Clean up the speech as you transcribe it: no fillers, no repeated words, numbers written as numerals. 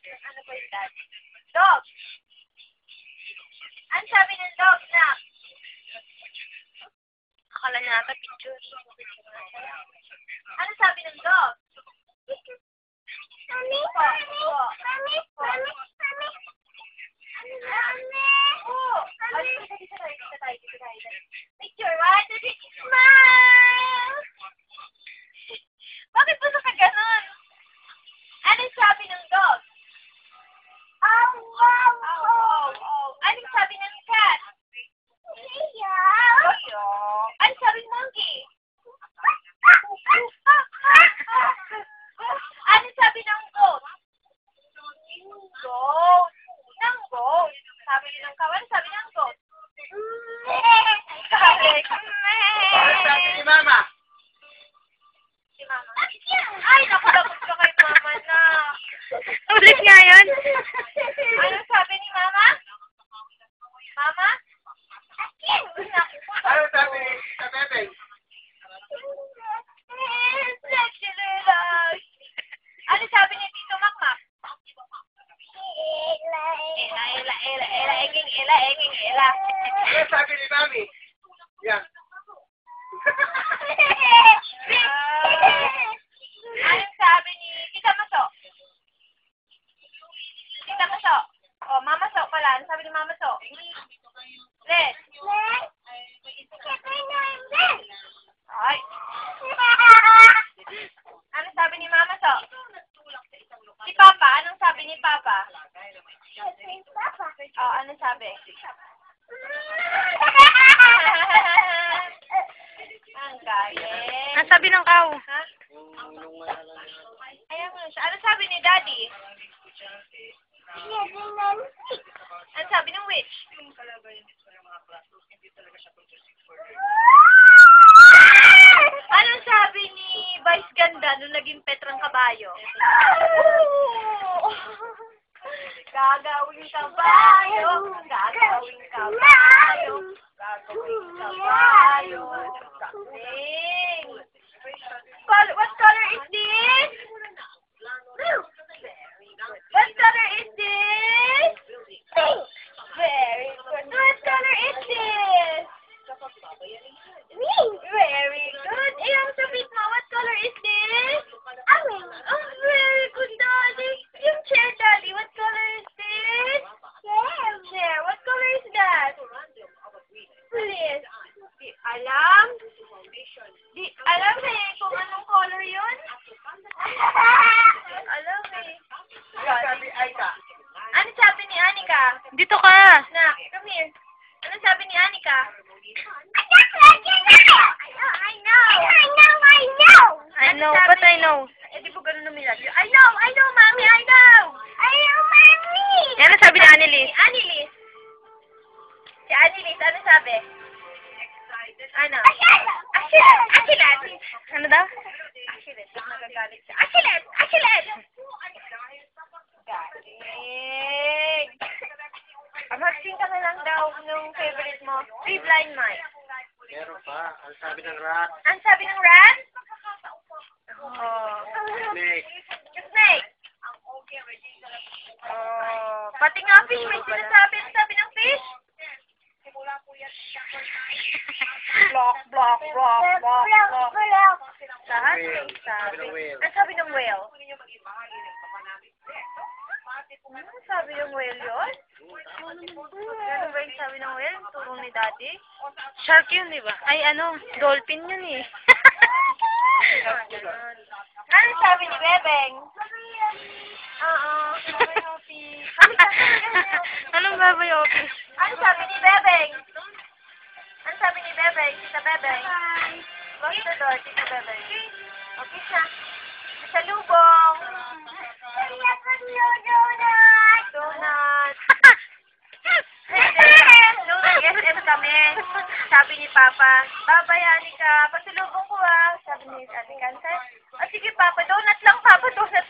Ano ba yung dad? Dog! Ano sabi ng dog na? Akala niya ata picture. Ano sabi ng dog? Mami, mami, mami, mami, mami. Mami. Dito tayo. Picture, 1, 2, 3, smile! Bakit ba ka ganun? Ano sabi ng dog? Oh, wow, oh. Ano sabi ng cat? Meow. Ano sabi ng monkey? Ano sabi ng goat? Goat. Ng goat. Sabi ng cow. Ano sabi ng goat? Ano sabi ni Mama? Si Mama. Ay, naku, dapat ka kay Mama na. Ulit nga yan. Ano sabi ni Mama? Mama? Ano sabi ni Tita Bebeng? Ano sabi ni Tito Makmak? Ela. Ano sabi ni Mami? Yan. Anong sabi ni Tita Maso? Tita Maso. Oh, Mama So pala. Ano sabi ni Mama So? Les. Ay. Ano sabi ni Mama So? Si Papa. Anong sabi ni Papa? Oh, ano sabi? Ang galing. Ang sabi ng cow. Ha? Ayan mo na siya. Ano sabi ni Daddy? Ano sabi ng witch? Anong sabi ni Vice Ganda nung naging Petrang Kabayo? Gagawing kabayo, gagawing kabayo, gagawing kabayo. Galing. What color is this? What color is this? Very good. What color is this? Very good. Ayan, sa feet mo, what color is this? Oh, very good, Daddy. Yung chair, Daddy, what color is this? Chair. What color is that? Please. Di alam? Di alam kung anong color yun? Alam Ano sabi Aika? Ano sabi ni Anika? Dito ka. Nak, come here. Ano sabi ni Anika? I know, but I know. Eh, di po ganun naman yan. I know, Mommy, I know. Yan ang sabi ni Annalise. Annalise. Si Annalise, ano sabi? Ano? Asilet. Ano daw? Asilet. Nagagalit siya. Asilet. Galing. Mag-sing ka na lang daw nung favorite mo. Three Blind Mice. Meron pa. Ano sabi ng rat? Ang sabi ng rat? Oh. Snake. Snake. Oh. Pati nga fish, may sinasabi. Ang sabi ng fish? Block. Lahat may sabi. Sabi ng whale. Ang sabi ng whale? Ano sabi ng whale yun? Ano ba yung sabi ng whale? Turo ni Daddy? Shark yun, di ba? Ay, ano, dolphin yun eh. Ano sabi ni Bebeng? Oo. Anong baboy office? Ano sabi ni Bebeng? Ano sabi ni Bebeng? Tita Bebeng? Close the door, Tita Bebeng. Okay siya. Sa lubong. Donut. SM kami. Sabi ni Papa, babayani ka. Pasalubong ko ah. Sabi ni Ate Kansay. Ah, sige Papa, donut lang Papa, donut